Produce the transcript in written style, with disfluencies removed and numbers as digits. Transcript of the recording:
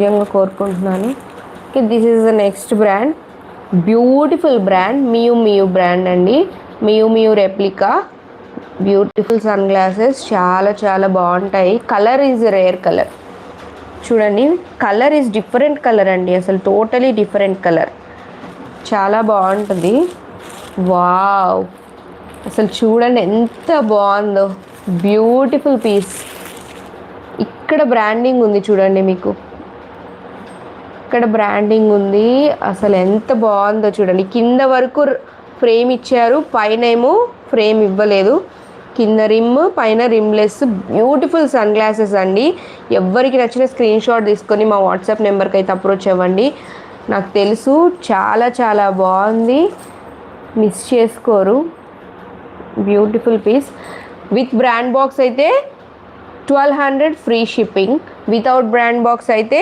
నిజంగా కోరుకుంటున్నాను. Okay, this is the next brand, beautiful brand, Miu brand అండి. Miu replica beautiful sunglasses, చాలా చాలా బాగుంటాయి. కలర్ ఈజ్ రేర్ కలర్, చూడండి కలర్ ఈజ్ డిఫరెంట్ కలర్ అండి, అసలు టోటలీ డిఫరెంట్ కలర్, చాలా బాగుంటుంది. వావ్, అసలు చూడండి ఎంత బాగుందో, బ్యూటిఫుల్ పీస్. ఇక్కడ బ్రాండింగ్ ఉంది చూడండి, మీకు ఇక్కడ బ్రాండింగ్ ఉంది, అసలు ఎంత బాగుందో చూడండి. కింద వరకు ఫ్రేమ్ ఇచ్చారు, పైన ఏమో ఫ్రేమ్ ఇవ్వలేదు. కింద రిమ్, పైన రిమ్లెస్, బ్యూటిఫుల్ సన్ గ్లాసెస్ అండి. ఎవరికి నచ్చిన స్క్రీన్ షాట్ తీసుకొని మా వాట్సాప్ నెంబర్కి అయితే అప్రోచ్ అవ్వండి. నాకు తెలుసు చాలా చాలా బాగుంది, మిస్ చేసుకోరు. Beautiful piece. With brand box అయితే 1200 free shipping, without brand box అయితే